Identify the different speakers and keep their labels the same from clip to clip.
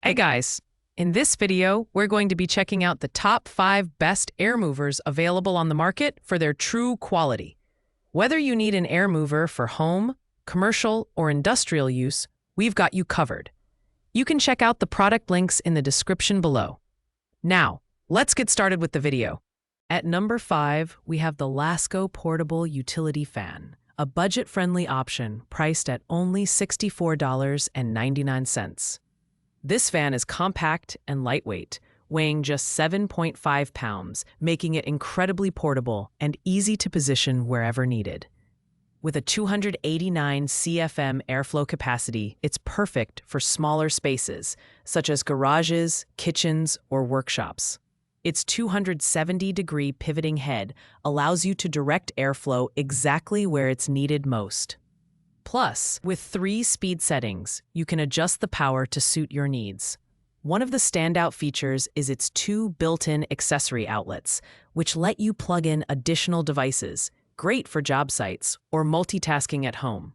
Speaker 1: Hey guys, in this video, we're going to be checking out the top 5 best air movers available on the market for their true quality. Whether you need an air mover for home, commercial, or industrial use, we've got you covered. You can check out the product links in the description below. Now, let's get started with the video. At number 5, we have the Lasco Portable Utility Fan, a budget-friendly option priced at only $64.99. This fan is compact and lightweight, weighing just 7.5 pounds, making it incredibly portable and easy to position wherever needed. With a 289 CFM airflow capacity, it's perfect for smaller spaces, such as garages, kitchens, or workshops. Its 270-degree pivoting head allows you to direct airflow exactly where it's needed most. Plus, with 3 speed settings, you can adjust the power to suit your needs. One of the standout features is its 2 built-in accessory outlets, which let you plug in additional devices, great for job sites or multitasking at home.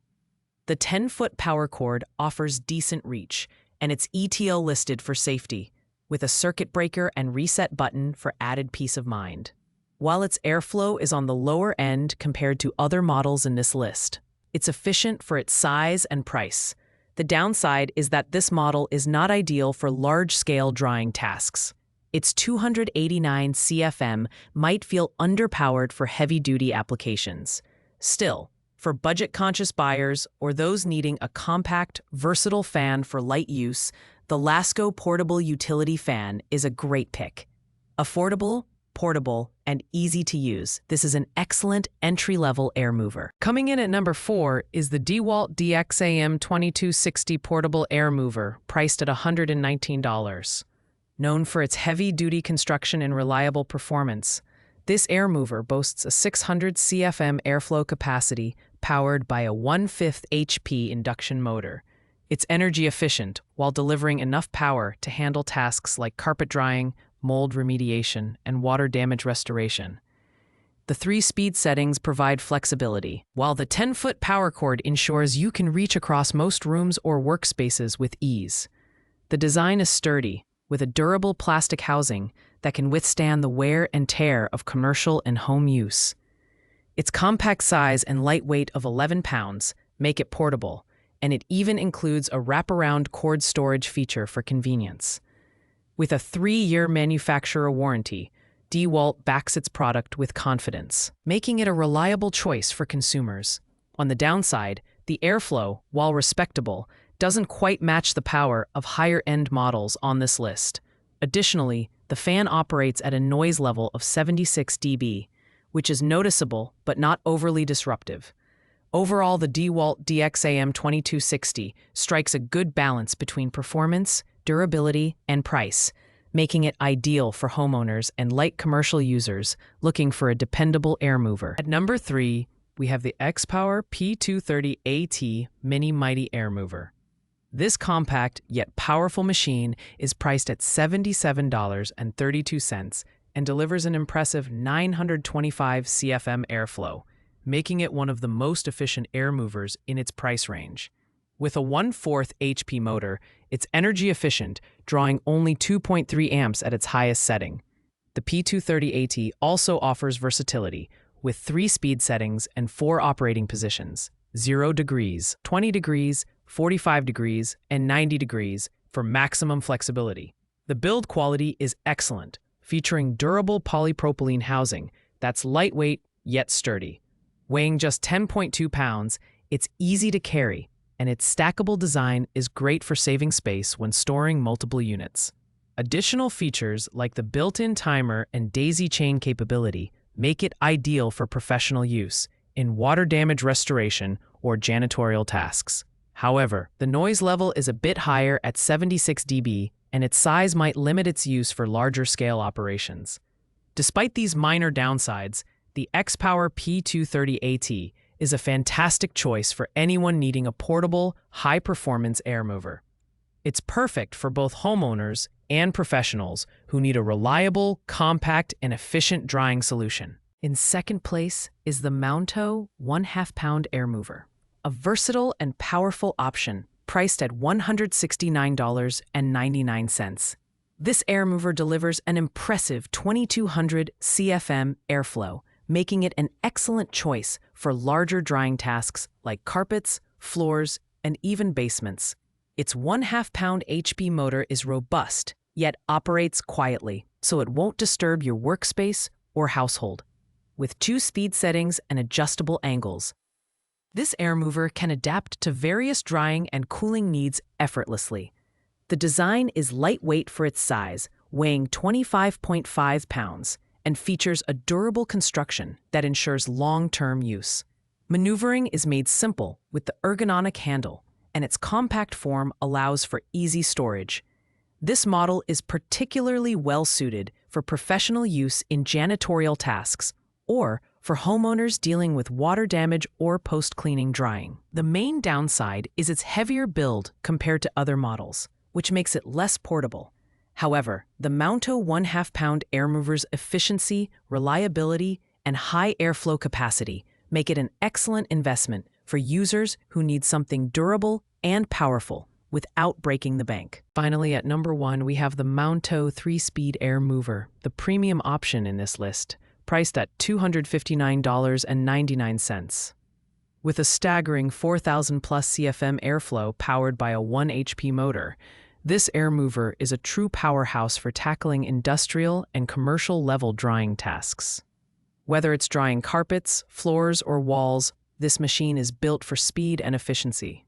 Speaker 1: The 10-foot power cord offers decent reach, and it's ETL listed for safety, with a circuit breaker and reset button for added peace of mind. While its airflow is on the lower end compared to other models in this list, it's efficient for its size and price. The downside is that this model is not ideal for large-scale drying tasks. Its 289 CFM might feel underpowered for heavy-duty applications. Still, for budget-conscious buyers or those needing a compact, versatile fan for light use, the Lasco Portable Utility Fan is a great pick. Affordable, portable, and easy to use, this is an excellent entry-level air mover. Coming in at number 4 is the DeWalt DXAM 2260 Portable Air Mover, priced at $119. Known for its heavy-duty construction and reliable performance, this air mover boasts a 600 CFM airflow capacity powered by a 1/5 HP induction motor. It's energy efficient while delivering enough power to handle tasks like carpet drying, mold remediation, and water damage restoration. The 3 speed settings provide flexibility, while the 10-foot power cord ensures you can reach across most rooms or workspaces with ease. The design is sturdy, with a durable plastic housing that can withstand the wear and tear of commercial and home use. Its compact size and light weight of 11 pounds make it portable, and it even includes a wraparound cord storage feature for convenience. With a 3-year manufacturer warranty, DeWalt backs its product with confidence, making it a reliable choice for consumers. On the downside, the airflow, while respectable, doesn't quite match the power of higher-end models on this list. Additionally, the fan operates at a noise level of 76 dB, which is noticeable but not overly disruptive. Overall, the DeWalt DXAM 2260 strikes a good balance between performance, durability, and price, making it ideal for homeowners and light commercial users looking for a dependable air mover. At number 3, we have the X-Power P230 AT Mini Mighty Air Mover. This compact yet powerful machine is priced at $77.32 and delivers an impressive 925 CFM airflow, making it one of the most efficient air movers in its price range. With a 1/4 HP motor, it's energy efficient, drawing only 2.3 amps at its highest setting. The P230 AT also offers versatility, with 3 speed settings and 4 operating positions: 0 degrees, 20 degrees, 45 degrees, and 90 degrees for maximum flexibility. The build quality is excellent, featuring durable polypropylene housing that's lightweight yet sturdy. Weighing just 10.2 pounds, it's easy to carry, and its stackable design is great for saving space when storing multiple units. Additional features like the built-in timer and daisy chain capability make it ideal for professional use in water damage restoration or janitorial tasks. However, the noise level is a bit higher at 76 dB, and its size might limit its use for larger-scale operations. Despite these minor downsides, the X-Power P230 AT is a fantastic choice for anyone needing a portable, high-performance air mover. It's perfect for both homeowners and professionals who need a reliable, compact, and efficient drying solution. In second place is the Mounto 1/2 pound air mover, a versatile and powerful option priced at $169.99. This air mover delivers an impressive 2,200 CFM airflow, making it an excellent choice for larger drying tasks like carpets, floors, and even basements. Its 1/2 pound HP motor is robust, yet operates quietly, so it won't disturb your workspace or household. With 2 speed settings and adjustable angles, this air mover can adapt to various drying and cooling needs effortlessly. The design is lightweight for its size, weighing 25.5 pounds, and features a durable construction that ensures long-term use. Maneuvering is made simple with the ergonomic handle, and its compact form allows for easy storage. This model is particularly well-suited for professional use in janitorial tasks or for homeowners dealing with water damage or post-cleaning drying. The main downside is its heavier build compared to other models, which makes it less portable. However, the Mounto 1/2 pound air mover's efficiency, reliability, and high airflow capacity make it an excellent investment for users who need something durable and powerful without breaking the bank. Finally, at number 1, we have the Mounto 3-speed air mover, the premium option in this list, priced at $259.99. With a staggering 4,000+ CFM airflow powered by a 1 HP motor, this air mover is a true powerhouse for tackling industrial and commercial-level drying tasks. Whether it's drying carpets, floors, or walls, this machine is built for speed and efficiency.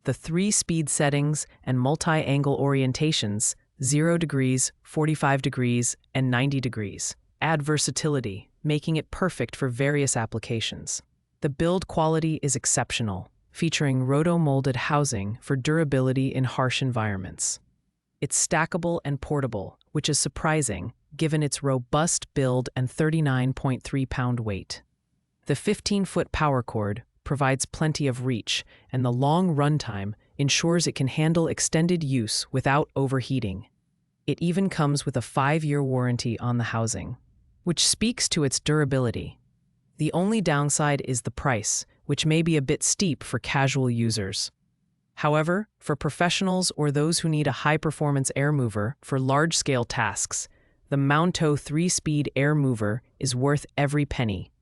Speaker 1: The 3 speed settings and multi-angle orientations, 0 degrees, 45 degrees, and 90 degrees, add versatility, making it perfect for various applications. The build quality is exceptional, featuring roto-molded housing for durability in harsh environments. It's stackable and portable, which is surprising given its robust build and 39.3-pound weight. The 15-foot power cord provides plenty of reach, and the long runtime ensures it can handle extended use without overheating. It even comes with a 5-year warranty on the housing, which speaks to its durability. The only downside is the price, which may be a bit steep for casual users. However, for professionals or those who need a high-performance air mover for large-scale tasks, the Mounto 3-speed air mover is worth every penny.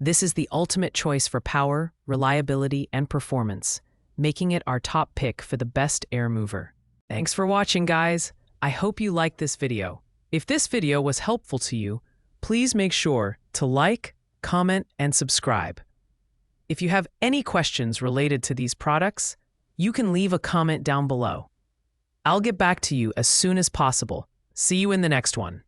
Speaker 1: This is the ultimate choice for power, reliability, and performance, making it our top pick for the best air mover. Thanks for watching, guys. I hope you liked this video. If this video was helpful to you, please make sure to like, comment, and subscribe. If you have any questions related to these products, you can leave a comment down below. I'll get back to you as soon as possible. See you in the next one.